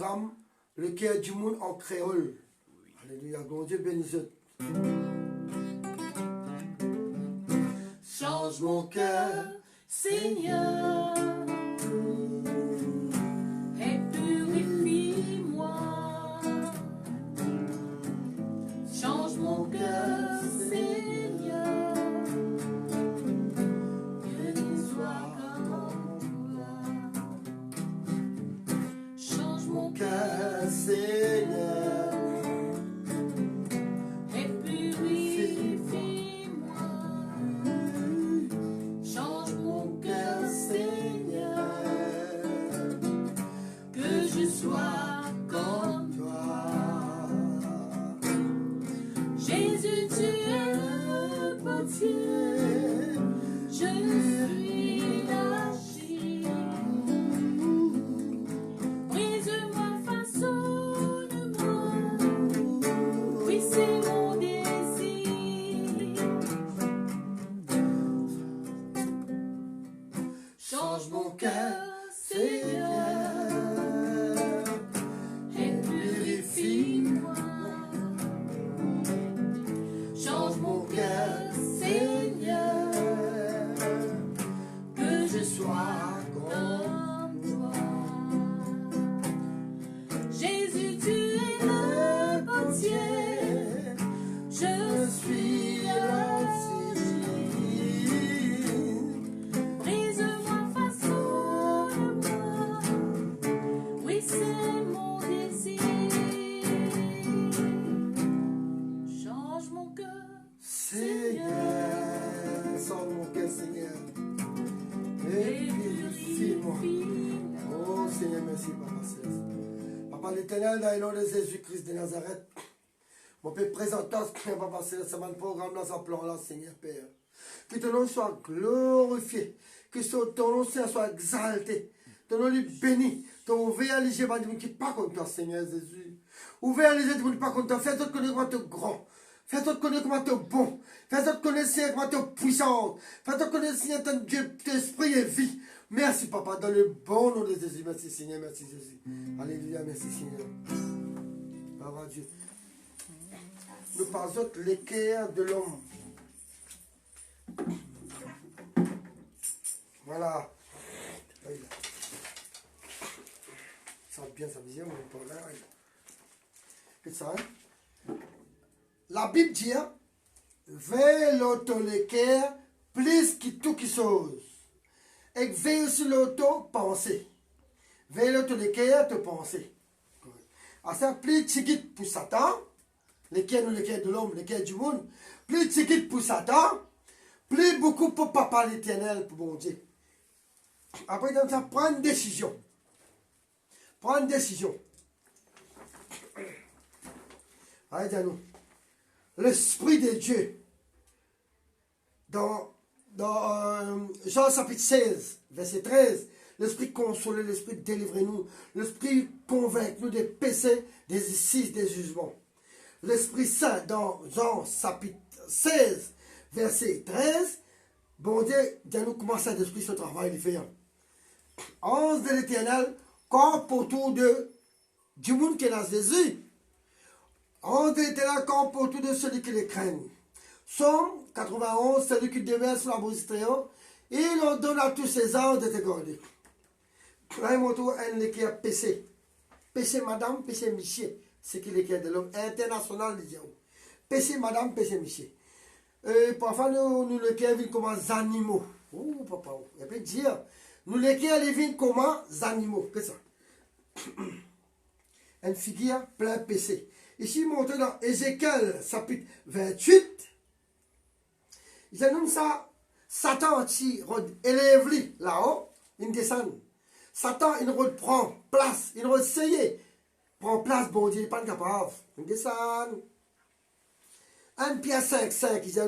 programme Le cœur du monde en créole. Alléluia, bon Dieu bénisse. Change mon cœur, Seigneur, et purifie-moi. Change mon cœur, Seigneur, que il soit comme toi. Change mon cœur, Seigneur, et purifie-moi. Change mon cœur, Seigneur, que je sois comme toi. Jésus, tu es le potier, je suis l'argile. Brise-moi, façonne-moi, oui c'est mon désir. Change mon cœur, Seigneur, et purifie-moi. Change mon cœur, Seigneur, que je sois comme toi. Jésus, tu es le potier, je suis l'argile. Brise-moi, façonne-moi, oui c'est mon désir. Change mon cœur, Seigneur, sans mon cœur, Seigneur, et purifie-moi. Oh Seigneur, merci, Papa Céleste. Papa l'Éternel, dans le nom de Jésus-Christ de Nazareth, mon Père présentant, Papa Céleste, ce programme dans ce plan-là, Seigneur Père. Que ton nom soit glorifié, que ton nom soit exalté, ton nom lui béni, ton ouvert les yeux, qui n'est pas contre toi, Seigneur Jésus. Ouvert les yeux, qui n'est pas contre toi, fais-toi connaître comment tu es grand. Fais-toi connaître comment tu es bon. Fais-toi connaître, Seigneur, comment tu es puissant. Fais-toi connaître, Seigneur, ton Dieu, ton esprit et vie. Merci, Papa, dans le bon nom de Jésus. Merci, Seigneur, merci, Jésus. Alléluia, merci, Seigneur. Papa Dieu. Nous parlons de l'équerre de l'homme. Voilà. Ça va bien, ça va bien, on parle là. C'est ça, hein? La Bible dit, veille l'auto-l'équerre plus que tout qui chose. Et veille sur l'auto-pensée. Veille l'auto-l'équerre te penser. À ça, plus tigit pour Satan, l'équerre de l'homme, l'équerre du monde, plus tigit pour Satan, plus beaucoup pour Papa l'Éternel, pour mon Dieu. Après, donc, ça prend une décision. Prends une décision. Allez, dis-nous. L'Esprit de Dieu, dans Jean chapitre 16, verset 13, l'Esprit consolé, l'Esprit délivrez-nous, l'Esprit convainc-nous des péchés, des ici, des jugements. L'Esprit Saint, dans Jean chapitre 16, verset 13, bon Dieu, dis-nous comment ça l'Esprit ce travail il fait. Ange de l'Éternel, campe autour du monde qui est dans Jésus. Ange de l'Éternel campe autour de celui qui les craignent. Somme 91, celui qui demeure sur la bouche-tréant, il en donne à tous ses anges de te garder. Là, il montre un équerre péché. Péché madame, péché monsieur. C'est qui l'équerre de l'homme international, disons. Péché madame, péché monsieur. Parfois, nous l'équerre vient comme des animaux. Oh, papa, il peut dire. Nous l'équerre vient comme des animaux. Qu'est-ce que ça? Une figure plein péché. Ici, montré dans Ézéchiel, chapitre 28, il annonce ça, Satan qui élève là-haut, il descend. Satan, il reprend place, il essaye, prend place, bon Dieu, il n'est pas capable. Il descend. 1 Pierre 5, 5, il dit,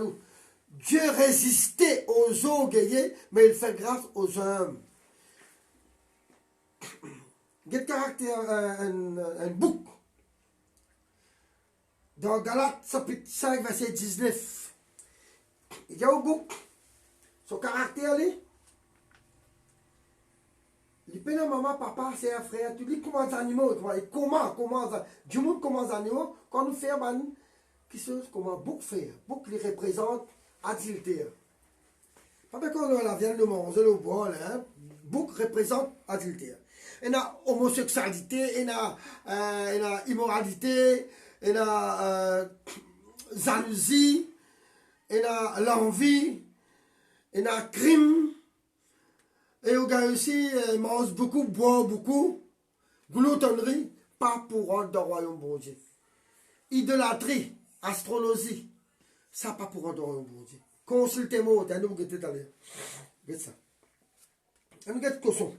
Dieu résistait aux orgueillés, mais il fait grâce aux hommes. Quel caractère, un bouc. Dans Galates, chapitre 5, verset 19. Il y a un bouc. Son caractère, Les pères, maman, papa, c'est un frère, tu dis comment les animaux, comment, du monde comment les animaux, quand nous faisons, qui se, comment, bouc faire, bouc les représente adultère. Pas d'accord, la viande de manger le bois, hein, bouc représente adultère. Il y a homosexualité, il y a immoralité, il y a jalousie, il y a l'envie, il y a crime. Et au gars aussi, il mange beaucoup, boit beaucoup, gloutonnerie, pas pour rentrer dans le royaume de Dieu. Idolâtrie, astrologie, ça pas pour rentrer dans le royaume de Dieu. Consultez-moi, nous guettez d'aller. Guette ça. On guette Cosson.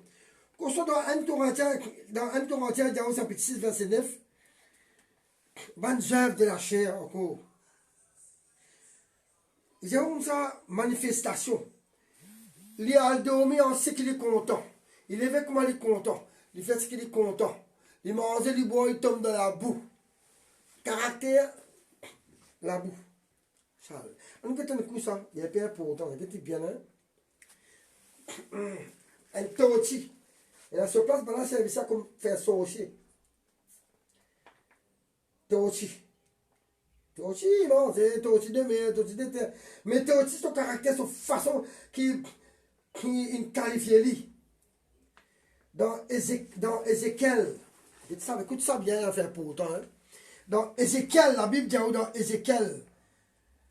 Cosson dans 1 Corinthiens, dans chapitre 6, verset 9, bonnes œuvres de la chair encore. Il y a comme ça, manifestation. Il a dormi en ce qu'il est content. Il est comment il est content. Il fait ce qu'il est content. Il mange, il boit, il tombe dans la boue. Caractère, la boue. Ça. On a un coup ça. Il y a un peu important. Il est bien. Un torti. Et à ce place, maintenant, c'est ça comme faire sorcier. Torti. Torti, non, c'est torti de mer, torti de terre. Mais torti, son caractère, son façon qui qualifie lui. Dans Ézéchiel, écoute ça bien, à faire pour autant. Hein. Dans Ézéchiel, la Bible dit dans Ézéchiel,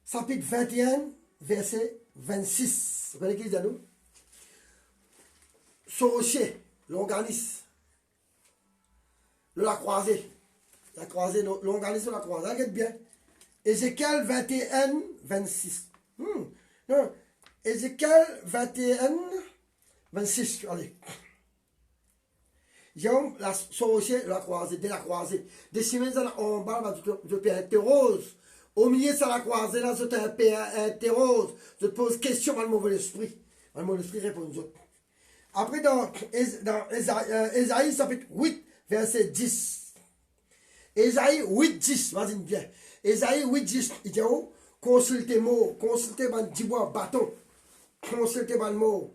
chapitre 21, verset 26. Vous voyez qui dit à nous? Sorcier, l'organisme, la croisée. La croisée, l'organisme de la croisée. Regarde bien. Ézéchiel 21, 26. Non. Ézéchiel 21, 26. Allez. Jérôme, la sorcière, la croisée, de la croisée. Des chemins en bas, je peux interroger. Au milieu de la croisée, là, je t'interroge. Je te pose question à le mauvais esprit. Le mauvais esprit répond aux autres. Après, dans Ésaïe, chapitre 8, verset 10. Ésaïe 8, 10. Vas-y bien. Ésaïe 8, 10. Il dit, oh, consultez mots, consultez mon dibois, bâton. Consultez mon mot.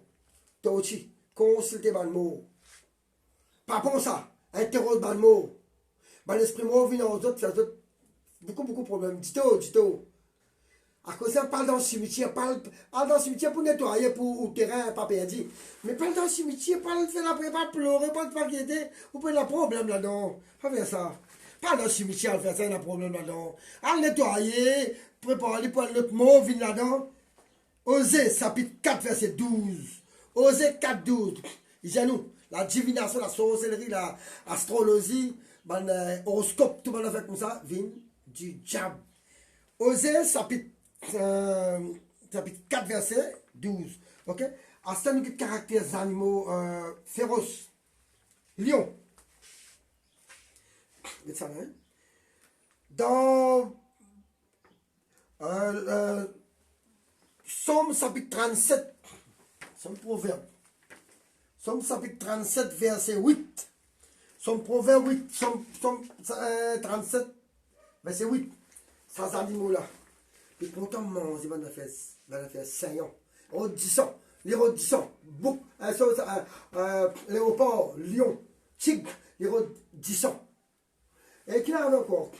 Tauchi. Consultez mon mot. Pas pour ça. Interroge mon mot. Mon esprit mot vient aux autres, fait beaucoup de problèmes. Dis-toi. À cause de ça, parle dans le cimetière, parle dans le cimetière pour nettoyer, pour le terrain, pas perdu. Mais parle dans le cimetière, parle faire la prépa, pleurer, pas de s'inquiéter, vous pouvez avoir un problème là-dedans. Pas faire ça. Parle dans le cimetière, faire ça, il y a un problème là-dedans. À nettoyer, préparer pour l'autre mot, vient là-dedans. Osée, chapitre 4, verset 12. Osée 4, 12. Il dit à nous, la divination, la sorcellerie, l'astrologie, l'horoscope, tout le monde fait comme ça, vient du diable. Osée, chapitre 4, verset 12. Ok? À ce nous caractères animaux féroces. Lion. Ça, hein? Dans Somme chapitre 37, c'est un proverbe. Somme chapitre 37, verset 8. Somme proverbe 8, Somme 37, verset 8. Ces animaux-là. Et pourtant, manger, on a fait saillant. Redissant, les redissants, bouc, léopard, lion, tigre, les redissants. Et qu'il y en a encore.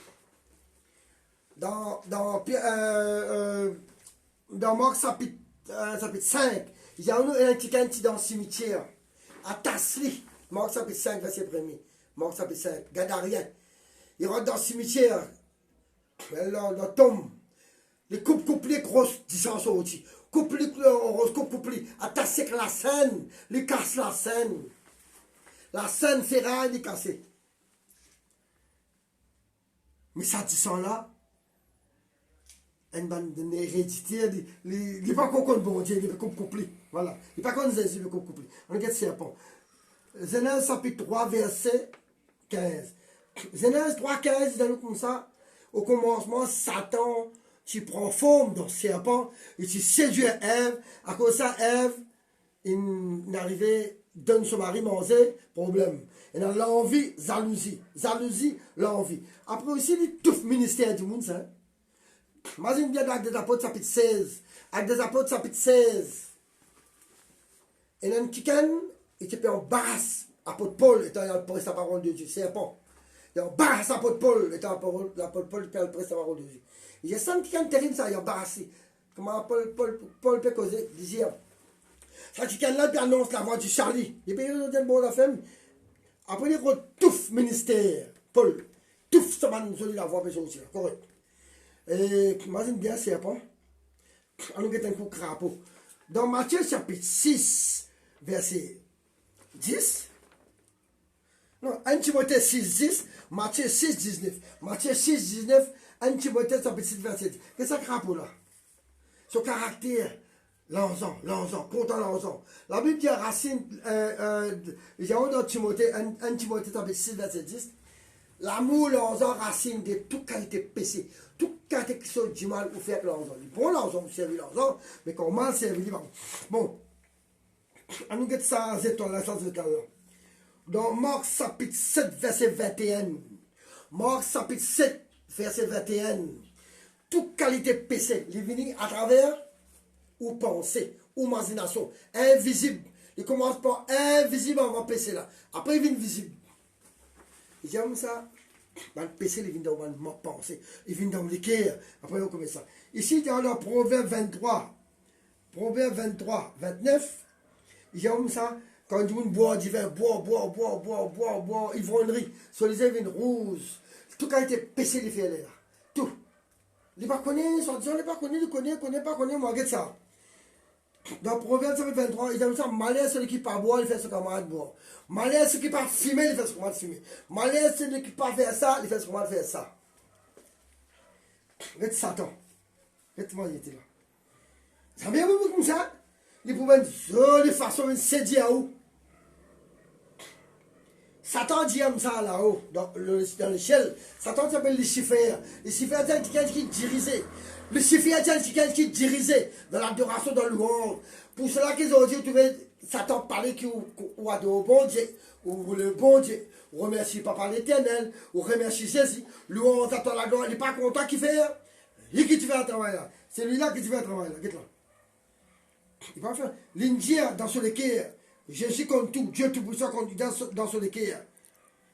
Dans Marc chapitre 5, il y a un petit dans le cimetière. À Tasli, Marc chapitre 5, verset 1er. Marc chapitre 5, Gadarien. Il rentre dans le cimetière. Le tombe. Les coupes les grosses distances aussi. Coupe les coupe attaché la scène. Les casse la scène. La scène ferraille, les cassée. Mais ça distance là. Une bande héréditaire, il n'est pas contre bon Dieu, il est comme couplé. Voilà. Il n'est pas contre Jésus, il est comme couplé. On regarde serpent. Genèse chapitre 3, verset 15. Genèse 3, 15, il dit comme ça. Au commencement, Satan, tu prends forme d'un serpent et tu séduis Ève. À cause de ça, Ève, il n'arrivait, donne son mari manger, problème. Il a l'envie, jalousie. Jalousie, l'envie. Après aussi, il tout ministère du monde, ça. Imagine bien avec des apôtres chapitre 16. Avec des apôtres chapitre 16. Et dans quelqu'un, il te embarrasse. Apôtre Paul étant prêt sa parole de Dieu, serpent. Il embarrasse l'apôtre Paul étant l'apôtre Paul prêt sa parole de Dieu. Il y a ça qui est terrible, ça, il est embarrassé. Comment Paul peut causer, disait, ça qui là, il annonce la voix du Charlie. Il peut dire le bon la femme. Après, il retouff ministère, Paul. Touffe, ça va nous donner la voix, mais aussi, correct. Et imagine bien, serpent. On nous get un coup crapaud. Dans Matthieu chapitre 6, verset 10. Non, 1 Timothée 6, 10. Matthieu 6, 19. Matthieu 6, 19. 1 Timothée chapitre 6, verset 10. Qu'est-ce que ça crapaud là? Son caractère, l'enzon, content l'enzon. La Bible dit racine, dans Timothée, 1 Timothée chapitre 6, verset 10. L'amour, l'enzon, racine de toute qualité péché. Toute qualité qui sont du mal ou faire l'enzon. Bon, l'enzon, vous servez l'enzon, mais quand mal servi, bon. On nous get ça, c'est toi, là, ça, c'est toi, là. Dans Marc chapitre 7, verset 21. Marc chapitre 7, verset 21. Toute qualité péché, il vient à travers ou pensée, ou imagination, invisible. Il commence par invisible avant péché là. Après, il vient visible. J'aime ça. Le péché, il vient dans ma pensée. Il vient dans le cœur. Après, on commence ça. Ici, dans le Proverbe 23. Proverbe 23, 29. J'aime ça. Quand on boit du vin, boit, ivrognerie. Sur les vins rouges. Tout a été péché, il fait là. Tout. Il ne pas connaît, son Dieu, il ne pas connaît, il connaît, moi, regarde ça. Dans Proverbe 23, il dit ça, malheur celui qui pas boire, il fait ce camarade boire. Malheur celui qui pas fumer, il fait ce camarade fumer. Malheur celui qui pas faire ça, il fait ce camarade faire ça. Regarde Satan. Regarde-moi, il était là. Ça vient beaucoup comme ça. Il pouvait une jolie façon de séduire à où. Satan dit comme ça là-haut, dans l'échelle. Satan s'appelle Lucifer. Lucifer est quelqu'un qui dirigeait. Lucifer est quelqu'un qui dirigeait dans l'adoration, dans le louange. Pour cela qu'ils ont dit, tu veux Satan parler ou adore au bon Dieu, ou le bon Dieu, ou remercie Papa l'Éternel, ou remercie Jésus, louange, attend la gloire, il n'est pas content qu'il fait. Lui qui tu fais un travail là. C'est lui là qui tu fais un travail là. Regarde là. Il va faire l'Indien dans son équerre. Jésus compte tout, Dieu tout-puissant compte dans son équerre.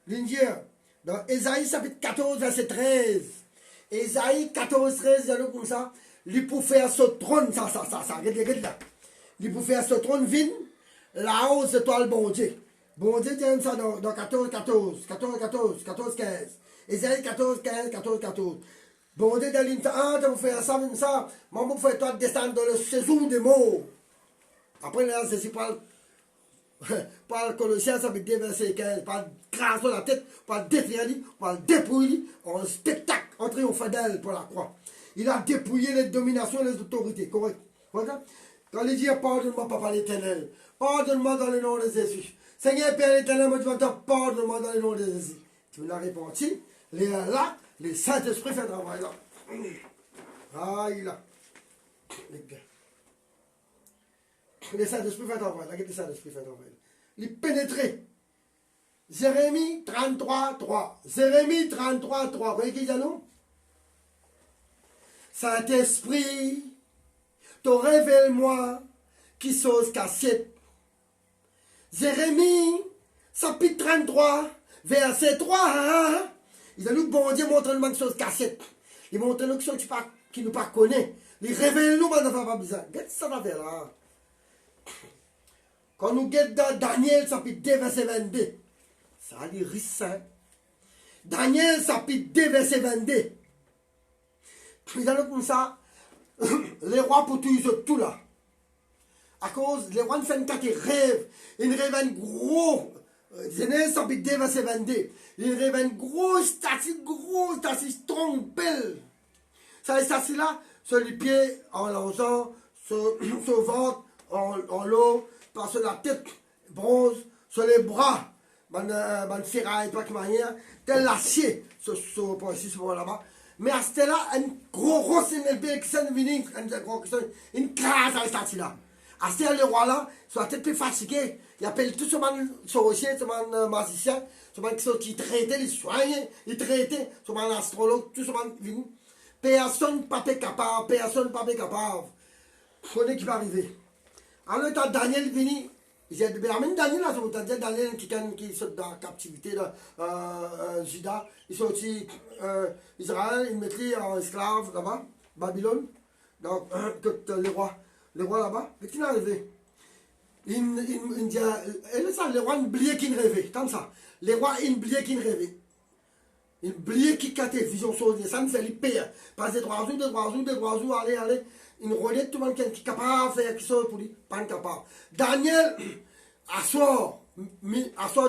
L'Indien, dans Ésaïe chapitre 14, verset 13. Ésaïe 14, 13, il y a comme ça. Il pour faire ce trône, ça, regarde là. Il pour faire ce trône, vin, là-haut, c'est toi le bon Dieu. Bon Dieu dit ça dans 14, 14, 15. Ésaïe 14, 15, 14. Bon Dieu dit, ah, tu vas faire ça, moi, je vais faire toi descendre dans le séjour des morts. Après, là, c'est par le Colossiens, ça veut dire verset 15, par grâce sur la tête, par détruire, par dépouiller, en spectacle, entrer au fidèle pour la croix. Il a dépouillé les dominations et les autorités, correct? Regarde. Quand il dit, pardonne-moi, Papa l'Éternel, pardonne-moi dans le nom de Jésus. Seigneur Père l'Éternel, moi, tu vas te pardonne-moi dans le nom de Jésus. Tu me l'as répandu, là, le Saint-Esprit fait travail là. Ah, il a. Les gars. Le Saint-Esprit fait travail. Là, le Saint-Esprit fait travail. Il pénétrait. Jérémie 33, 3. Jérémie 33, 3. Vous voyez qui dit non? Saint-Esprit, te révèle-moi qui chose cassette. Jérémie, chapitre 33, verset 3. Il a nous, bon Dieu, montre-nous quelque chose cassette. Il montre nous quelque chose qui nous pas connaît. Il révèle-nous, mais on n'a pas besoin. Qu'est-ce que ça va faire là? Quand nous guettons dans Daniel, chapitre 2, verset 22. Ça a dit rissin. Daniel, chapitre 2, verset 22. Ils ont comme ça, les rois pour tout là. À cause, les rois ne font qu'à rêve. Ils rêvent un gros. Genèse chapitre 2, verset 22. Ils rêvent un gros statue, strong, belle. Ça, statue là, sur les pieds en l'argent, sur le ventre en l'eau, par sur la tête bronze, sur les bras, man ferraille, pas de manière, tel l'acier, pour ici, sur là-bas. Mais à ce là, un gros rosse, une crase à la statue là. À ce le roi là, sur la tête plus fatigué, il appelle tout ce man sorcier, ce man magicien, ce man qui traitait, les soignait, il traitait, ce man astrologue, tout ce man venu. Personne pas capable. Connais qui va arriver. Alors, quand Daniel venu, Il y a Daniel, là, Daniel qui sort dans la captivité de Juda. Il sortit Israël, il mettait en esclave là-bas, Babylone. Donc, les rois là-bas, mais qui n'est arrivé? Il dit, les rois oubliaient qu'ils rêvaient, comme ça. Les rois oubliaient qu'ils rêvaient. Ils oubliaient qu'ils cattaient, vision sauvée. Ça nous fait les pires. Passer 3 jours, allez. Une relève, tout le monde qui est capable de faire quelque chose pour lui, pas capable. Daniel, à soir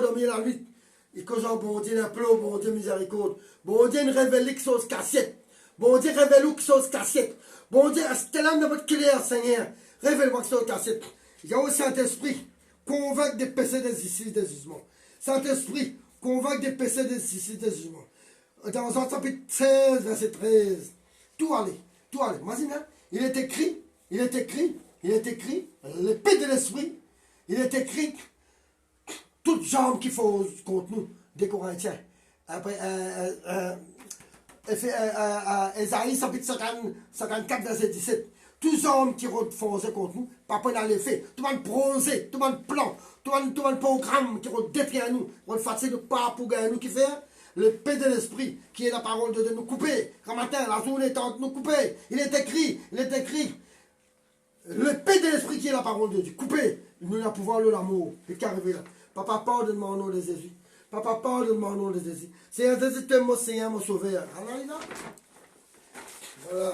dormir la nuit, il cause un bon Dieu, un peu, bon Dieu miséricorde. Bon Dieu, il révèle quelque chose cassette. Bon Dieu, révèle quelque chose cassette. Bon Dieu, c'est l'âme de votre clair, Seigneur. Révèle-moi quelque chose cassette. Il y a aussi Saint-Esprit, convainc des péchés des ici, des jugements. Saint-Esprit, convainc des péchés des ici, des jugements. Dans Jean chapitre 16, verset 13. Tout allez. Imagine, hein? Il est écrit, l'épée de l'esprit, il est écrit, toutes jambes qui font contre nous, des Corinthiens. Après, Ésaïe, chapitre 54, verset 17. Tous hommes qui fonçaient contre nous, pas prendre l'effet, tout le monde projet, tout le monde plan, tout le monde programme qui ont détruit à nous, on fatigué de pas pour gagner nous qui fait. L'épée de l'esprit, qui est la parole de Dieu, nous couper. Quand matin, la journée est en nous couper. Il est écrit. L'épée de l'esprit qui est la parole de Dieu. Couper. Nous avons pouvoir de l'amour. Et qui arrive là. Papa, pardonne-moi au nom de Jésus. Papa, pardonne-moi au nom de Jésus. Seigneur Jésus, tu es mon Seigneur, mon Sauveur. Alors, voilà.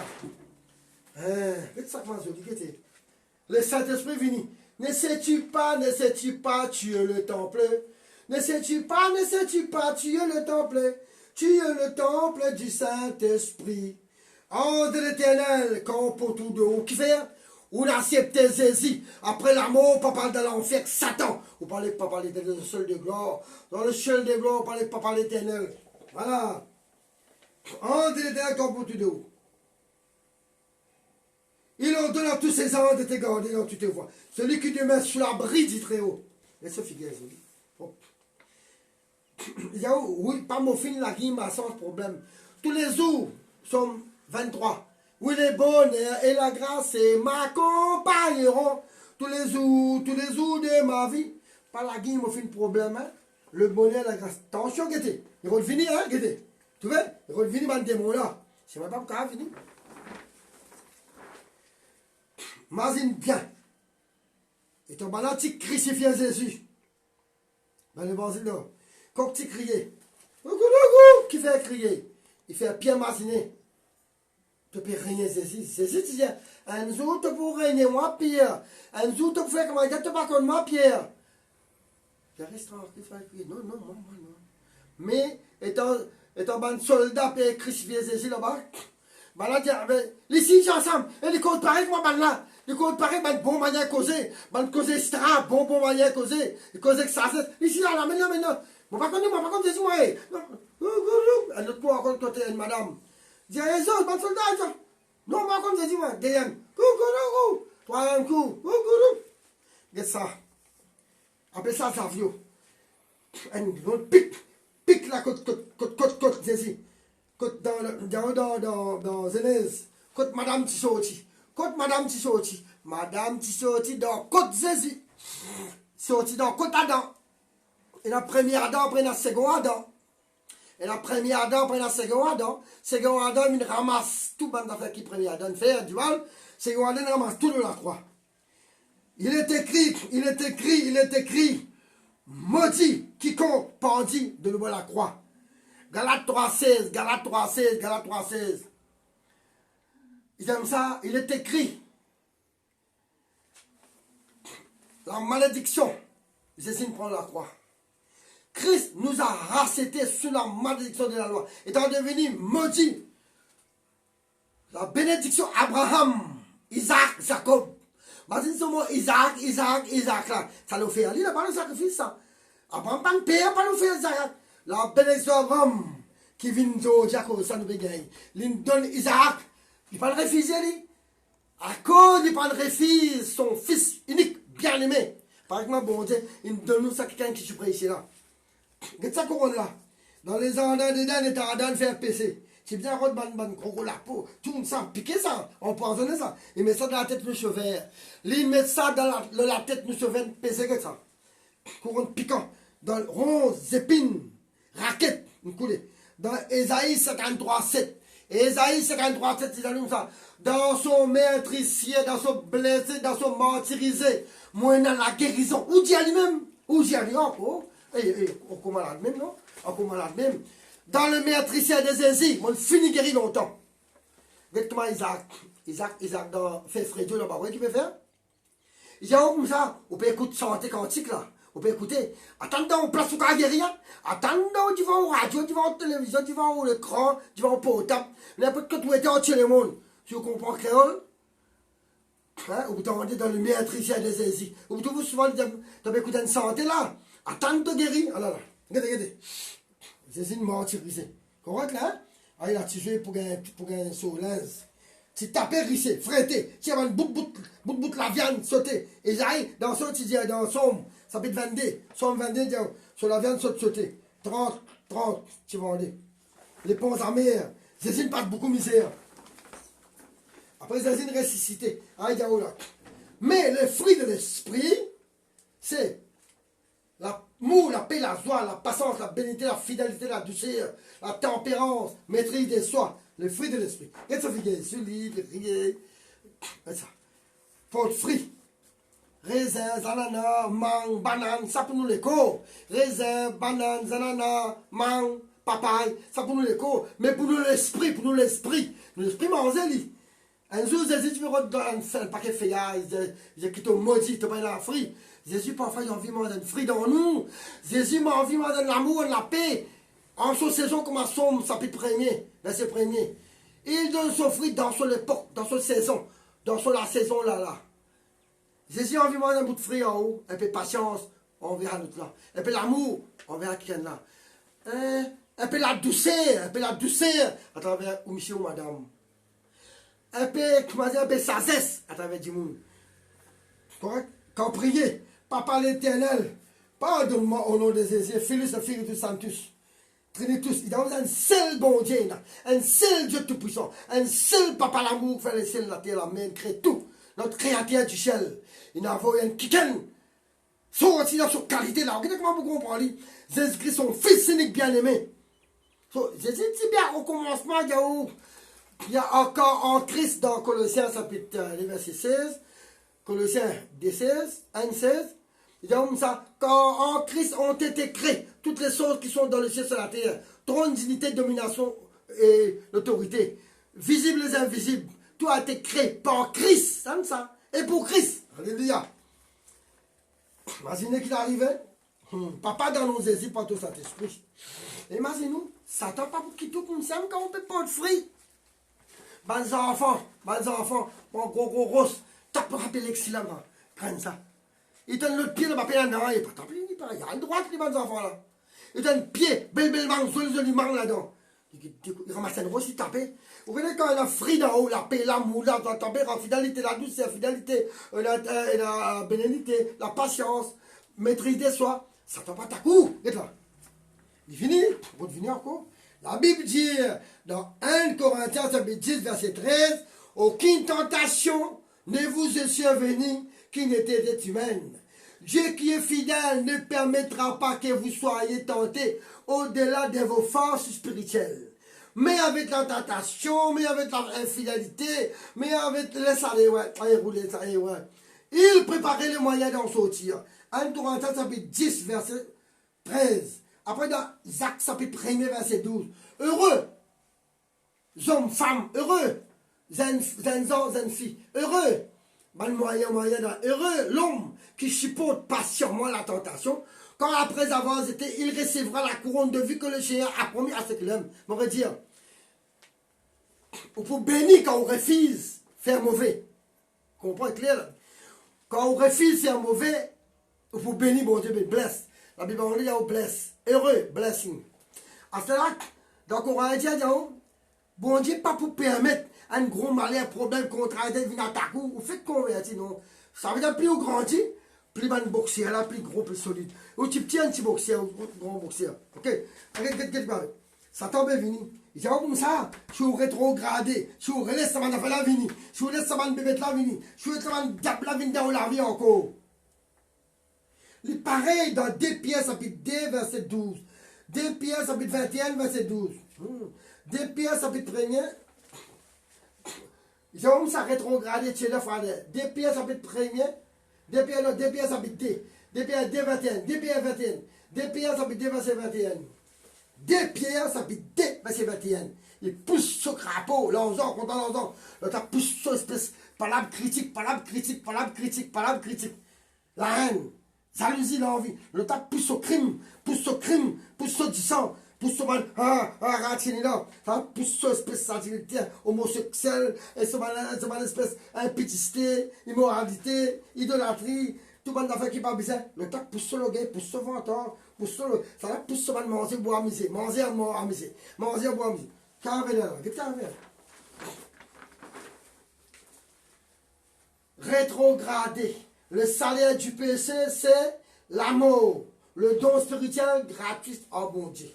Qu'est-ce que c'est? Le Saint-Esprit vient. Ne sais-tu pas, tu es le temple. Ne sais-tu pas, tu es le temple du Saint-Esprit. Ange de l'Éternel, quand pour tout de haut qui fait, on accepte Jésus. Après la mort, pas parler de l'enfer, Satan. Vous parlez pas parler de le seul de gloire. Dans le seul de gloire, on parle pas parler l'éternel. Voilà. Ange de l'Éternel, quand pour tout de haut. Il en donne à tous ses anges de te garder dans toutes tes voies. Celui qui demeure sous l'abri du Très-Haut. Et ce figure, oui, pas mon film, la rime a sans problème. Tous les jours sont 23. Oui, les bonheurs et la grâce m'accompagneront tous les jours de ma vie. Pas la rime, mon film, problème. Hein? Le bonheur et la grâce. Attention, Guété. Il va venir, hein, Guété. Tu vois? Il va venir, mon démon là. Je ne sais même pas pourquoi il va venir. Imagine bien. Et ton banati crucifié Jésus. Dans l'évangile là. Quand tu criais, qui fait crier? Il fait Pierre Maziné. Tu peux régner Jésus. Jésus dit, un jour tu peux régner moi, Pierre. Un jour tu peux faire comment dire, tu pas comme moi, Pierre. Il reste tranquille, il fait crier. Non. Mais, étant un soldat, puis crucifié Jésus là-bas, ben là, les signes ensemble, et les comptes pareils que moi, ben là. Les comptes pareils, ben bon manière causer. Ben causer stra, bon manière causer. Causer que ça, ici, là, maintenant. Moi, par contre, Jésus, moi, un autre coup, encore, côté une madame. Dis, les autres, bon soldat, non, par contre, Jésus, moi, derrière. Troisième coup, regarde ça. Après ça, ça vieux. Un pique la côte, Jésus. Côte dans Genèse. Côte Madame Tissoti. Madame Tissoti dans côte Jésus. Sorti dans côte Adam. Et la première Adam, après la seconde Adam. Et la première Adam, après la seconde Adam. Second Adam, il ramasse tout le monde qui premier Adam fait du mal. Second Adam, il ramasse tout de la croix. Il est écrit. Maudit quiconque pendit de nouveau la croix. Galates 3.16. Ils aiment ça, il est écrit. La malédiction, Jésus prend la croix. Christ nous a rachetés sous la malédiction de la loi, étant devenu maudit. La bénédiction Abraham, Isaac, Jacob. Imagine ce mot Isaac là. Ça nous fait aller, il n'a pas le sacrifice ça. Abraham pas de père, pas nous faire Isaac. La bénédiction Abraham, qui vient de Jacob, ça nous fait gagner. Il donne Isaac, il pas le refuser lui. À cause il pas le refuser son fils unique, bien aimé. Par exemple, bon Dieu, il donne nous ça quelqu'un qui est ici là. Regarde ça couronne là. Dans les années dedans, il est en train de faire PC. C'est bien rôde ban gros la peau. Tout ça, piquer ça, empoisonner ça. Il met ça dans la tête de cheveux. Il met ça dans la tête de cheveux, PC que ça. couronne piquant, dans ronces, épines, raquettes, une coulée. Dans Ésaïe 53, 7. Ésaïe 53, 7, c'est comme ça. Dans son meurtricier, dans son blessé, dans son martyrisé, moi, dans la guérison. Où dit lui-même? Où dit lui encore? On malade même, non? On malade même. Dans le meurtricier des Ésaïe, moi, fini guéri longtemps. Regarde comment Isaac, dans fait Frédio, là-bas, vous voyez qu'il peut faire? Il dit, oh, comme ça, on peut écouter santé quantique, là. On peut écouter. Attendez, on place au guérir. Attendez, tu vas au radio, tu vas en télévision, tu vas au écran, tu vas au portable. N'importe quoi, tu es entier le monde. Si vous comprenez créole, hein, vous demandez dans le meurtricier des Ésaïe. Vous trouvez souvent, tu as écouté une santé, là. Attendez, de guérir. Ah là là. Regardez. C'est une martyrisée. Correct, là? Hein? Ah, il a tué pour un soleil. Tu tapes rissé, frété, tu as un bout de la viande sauté. Et j'arrive dans son, tu dis, dans Somme, ça peut être 22. Somme 22, sur la viande sauté. 30, tu vas aller. Les ponts à mer, Zézine pas beaucoup misère. Après, Zézine ressuscité. Ah, il y a où là? Mais le fruit de l'esprit, c'est l'amour, la paix, la joie, la patience, la bénédiction, la fidélité, la douceur, la tempérance, maîtrise de soi. Le fruit de l'esprit. Et ça fait sur l'île, rier. Ça. Pour fruit. Raisin, ananas, mangue, banane, ça pour nous les corps. Raisin, banane, ananas, mangue, papaye, ça pour nous les corps. Mais pour nous l'esprit, Nous l'esprit manger lui. Un jour, Jésus, tu veux dans un paquet de feuillages, j'ai quitté au maudit, tu vas dans la fruit. Jésus, parfois, il a envie de manger un fruit dans nous. Jésus m'a envie de manger de l'amour, de la paix. En son saison, comme à Somme, chapitre 1er, verset 1er. Il donne son fruit dans son époque, dans son saison, la saison là. Jésus a envie de manger un bout de fruit en haut, un peu de patience, on verra l'autre là. Un peu l'amour, on verra qui est là. Un peu la douceur, à travers ou monsieur ou madame. Un peu, comment dire, un peu de sagesse, à travers du monde. Correct? Quand priez, Papa l'Éternel, pardonne-moi au nom de Jésus, Fils et Fils du Sanctus. Trinitus, il y a un seul bon Dieu, un seul Dieu tout-puissant, un seul Papa l'amour, fait le ciel, la terre, la main, crée tout. Notre créateur du ciel, il n'a pas un kiken. Sorti dans sa qualité là, regardez comment vous comprenez. Jésus-Christ, son fils unique bien-aimé. Jésus dit bien au commencement, il y a encore en Christ dans Colossiens chapitre verset 16, Colossiens 16, 1, 16. Il dit comme ça, quand en Christ ont été créées toutes les choses qui sont dans le ciel et sur la terre, trône, dignité, domination et l'autorité, visibles et invisibles, tout a été créé par Christ, c'est ça, et pour Christ. Alléluia. Imaginez qu'il arrivait, papa dans nos Jésus par tout cet esprit. Imaginez-nous, Satan pas pour quitter comme ça, quand on peut pas de fruits. Bonnes enfants, mon gros rosse, tape rappeler l'excellent, prennent ça. Il donne le pied, le papier là-dedans, il y a un droit que les bons enfants là. Il donne le pied, belle mangue, joli mangue là-dedans. Il ramasse un rose, il tape. Vous voyez quand il a fruit d'en haut, la paix, l'amour, la taper, la fidélité, la douceur, la fidélité, la bénédicité, la patience, maîtrise de soi, ça ne tombe pas ta coup. Regarde là. Il finit, vous devinez encore. La Bible dit dans 1 Corinthiens 10, verset 13, aucune tentation ne vous est survenue qui n'était d'être humaine. Dieu qui est fidèle ne permettra pas que vous soyez tentés au-delà de vos forces spirituelles. Mais avec la tentation, mais avec l'infidélité, mais avec il préparait les moyens d'en sortir. 1 Corinthiens chapitre 10, verset 13. Après dans Jacques chapitre 1, verset 12. Heureux, hommes, femmes, heureux, jeunes filles, heureux. Heureux l'homme qui supporte patiemment la tentation, quand après avoir été, il recevra la couronne de vie que le Seigneur a promis à ceux qui l'aiment. On va dire, on peut bénir quand on refuse faire mauvais. Comprends clair? Quand on refuse faire mauvais, on peut bénir, bon Dieu, bless. La Bible on dit, il y a bless. Heureux, blessing. À cela, donc on va dire, bon Dieu, pas pour permettre un gros malheur, problème, contraire, venir attaquer, vous faites convertir, non? Ça veut dire plus vous grandissez, plus bon boxeur, là, plus gros, plus solide. Ou tu tiens un petit boxeur, ou grand boxeur. Ok? Ça tombe venu. Il dit, comme ça, je suis rétrogradé, je suis relais, ça m'a fait la vini, je suis laisse ça m'a bébé la vini, je suis laisse ça m'a diable la vini dans la vie encore. Il est pareil dans 2 Pierre chapitre 2, verset 12. 2 Pierre chapitre 21, verset 12. 2 Pierre chapitre 1er. J'aime ça rétrogradé chez le frère. 2 Pierre chapitre 1er. 2 Pierre chapitre 2. 2 Pierre 2, 21. 2 Pierre 21. 2 Pierre chapitre 2, verset 21. 2 Pierre chapitre 2, verset 21. Il pousse ce crapaud, l'anzon, contre l'anzon. Le temps pousse ce espèce, palabre critique, palabre critique, palabre critique, palabre critique. La haine, jalousie, l'envie. Le temps pousse au crime, pousse au crime, pousse au du sang, pousse au mal, ratini là. Ça pousse ce espèce sensibilité, homosexuel, et ce mal espèce, impudicité, immoralité, idolâtrie. Tout le monde a fait qui pas besoin. Le temps pousse le gars, pousse ce ventre, pousse le. Ça pousse ce mal manger, boire, miser, manger, boire, miser, manger, boire, miser. Rétrogradé. Le salaire du péché, c'est l'amour. Le don spirituel gratuit en bon Dieu.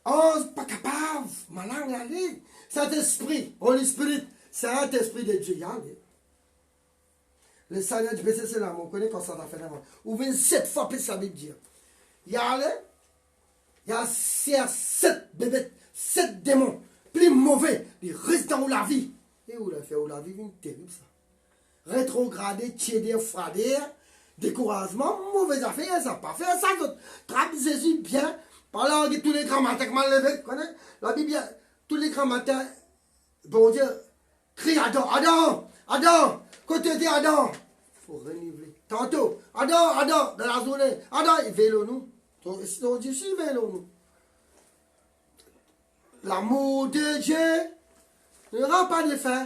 Oh, pas capable. Ma langue, allez. Saint-Esprit, Holy Spirit, Saint-Esprit de Dieu, allez. Le salaire du péché, c'est l'amour. On connaît quand ça va faire l'amour. Ouvrez 7 fois plus la Bible dire. Il y a 7 bébés. 7 démons, plus mauvais, ils restent dans la vie. Et où la fait, où la vie, une terrible ça. Rétrogradé, tiéder, froidir, découragement, mauvaise affaire, ça pas faire ça. Trappe Jésus bien, par là, tous les grands matins, comment lever, connais la Bible, tous les grands matins, bon Dieu, crie Adam, Adam, Adam, côté de Adam, il faut renouveler. Tantôt, Adam, Adam, dans la journée, Adam, il vélo nous. Donc Dieu, si vélo nous. L'amour de Dieu ne rend pas de fin.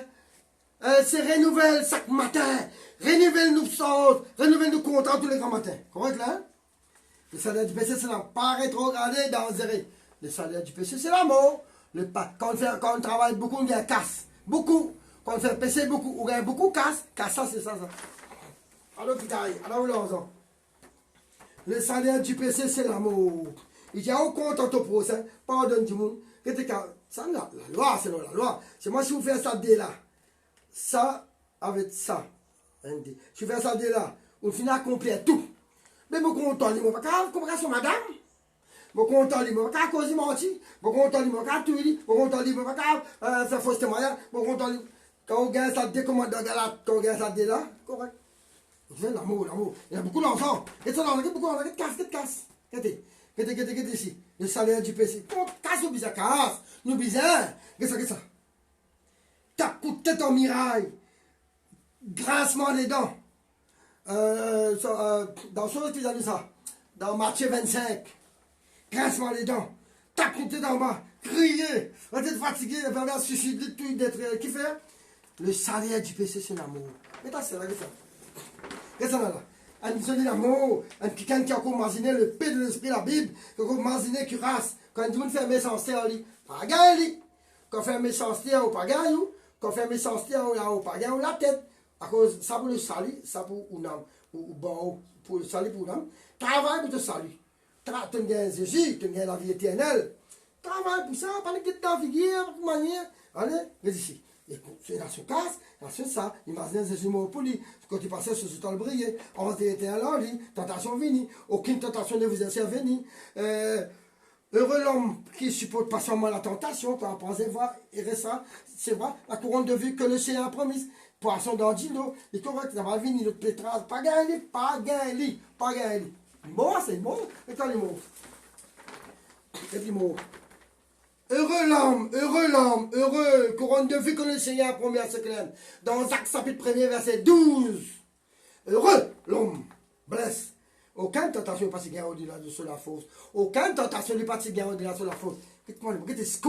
Elle se renouvelle chaque matin. Renouvelle-nous sens, renouvelle-nous content tous les grands matins. Correct là? Le salaire du péché, c'est là. Pas rétrogradé, dangereux. Le salaire du péché, c'est l'amour. Quand on travaille beaucoup, on gagne casse. Beaucoup. Quand on fait péché beaucoup, on gagne beaucoup casse. Casse, ça, c'est ça. Alors, alors, là, le salaire du péché, c'est l'amour. Il dit, on content au procès. Pardonne du monde. Ça, la loi, c'est la loi. C'est moi, si vous faites ça dès là, ça avec ça. Si vous faites ça dès là, on finit à compléter tout. Mais mon content, il ne va pas comprendre madame. Mon content, il ne va pas causer mentir. Mon content, il ne va pas tout dire. Mon content, il ne va pas faire fausse témoignage. Mon content, quand on gagne ça dès comment quand on gagne ça dès là, correct. L'amour, l'amour. Il y a beaucoup d'enfants. Et ça, il y a beaucoup d'enfants. Casse. Qu'est-ce ici? Le salaire du péché. Casse nous bizarre, casse. Nous bizarre. Qu'est-ce ça? T'as coûté ton mirail. Grincement des dents. Dans ce que tu as dit ça. Dans Matthieu 25. Grincement des dents. T'as coûté d'en bas. Crier. On est fatigué. On va suicider tout d'être. Qui fait? Le salaire du péché, c'est l'amour. Mais t'as c'est là, qu'est-ce ça? Qu'est-ce ça là? Un dit l'amour, un quelqu'un qui a imaginé le paix de l'esprit, la Bible, qui a imaginé qu'il race. Quand il dit fait méchanceté, on dit, pas gagné. Quand on fait méchanceté, on pas gagné. Quand on fait méchanceté, on pas gagné la tête. À cause, ça pour le salut, ça pour une âme. Pour le salut pour une âme. Travaille pour te salut. Tu as Jésus, tu as la vie éternelle. Travaille pour ça, pas de temps, figure, de manière. Allez, mais ici. C'est dans son cas, c'est ça. Imaginez Jésus mort pour lui. Quand il passait sur ce temps briller, on était à l'envie, tentation venue. Aucune tentation ne vous est survenue. Heureux l'homme qui supporte patiemment la tentation, quand on pense voir, et ça, c'est vrai, la couronne de vie que le Seigneur a promise. Poisson dans l'eau, il est correct, ça va venir, le pétrage, pas gagné. Bon, c'est bon, et quand les mots. Et les mots. Heureux, couronne de vie que le Seigneur a promis à ce clan. Dans Actes chapitre 1er, verset 12. Heureux l'homme, blesse. Aucune tentation n'est pas si gain au-delà de la faute. Aucune tentation n'est pas si gain au-delà de la faute. Qu'est-ce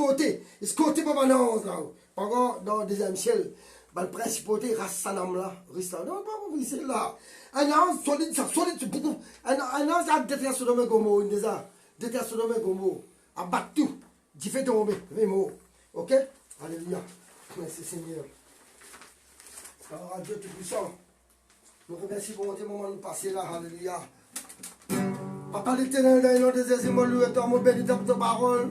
escoté pour l'annonce là. Pendant dans le deuxième ciel, le principauté race sa nom là. Non, pas pour c'est là. Un ange solide, c'est beaucoup. Un ange a détruit Sodome et Gomorrhe, détruit Sodome et Gomorrhe. Abattre tout. Tu fais tomber, les mots. Ok? Alléluia. Merci Seigneur. Alors, à Dieu Tout-Puissant, nous remercions pour ce moment de nous passer là. Alléluia. Papa l'Éternel, dans le nom de Jésus, mon loup et mon béni dans ta parole.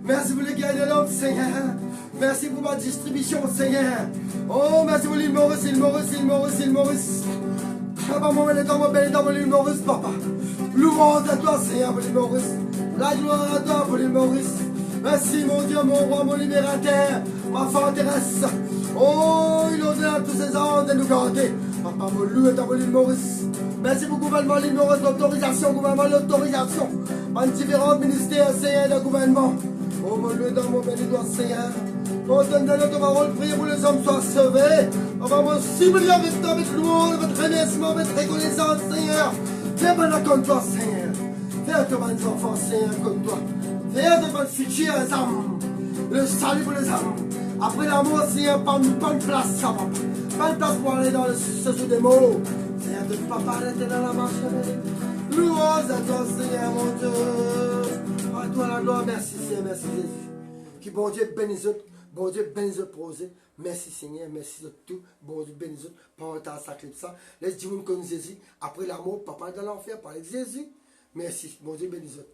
Merci pour les guerres de l'homme, Seigneur. Merci pour ma distribution, Seigneur. Oh, merci pour l'île Maurice. Papa, mon béni, ton béni, dans l'île Maurice, papa. Louange à toi, Seigneur, pour l'île Maurice. La gloire à toi, pour l'île Maurice. Merci, mon Dieu, mon roi, mon libérateur, ma forteresse. Oh, il ordonne à tous ses anges de nous garder. Papa, mon loup est dans l'île Maurice. Merci pour le gouvernement, l'île Maurice, l'autorisation, gouvernement, l'autorisation. En différents ministères, Seigneur, de gouvernement. Oh, mon loup est dans mon béni, toi, Seigneur. On donne de notre parole, prier pour les hommes soient sauvés. Papa, mon cible, avec toi, avec louange, votre remerciement, votre reconnaissance, Seigneur. Fais bonheur comme toi, Seigneur. Fais de bonnes enfants, Seigneur, comme toi. Fais de bonnes futures âmes. Le salut pour les âmes. Après la mort, Seigneur, pas une place, ça va. Pas une place pour aller dans le séjour des mots. Seigneur, de papa, arrêtez dans la marche. Louange à toi, Seigneur, mon Dieu. À toi la gloire, merci, Seigneur, merci, Jésus. Que bon Dieu bénisse eux. Bon Dieu bénisse eux pour oser. Merci, Seigneur, merci de tout. Bon Dieu bénisse eux. Pour ta sacré de ça. Laisse dire que nous Jésus. Après la mort, papa dans l'enfer, parler de Jésus. Merci, bon Dieu bénisse eux.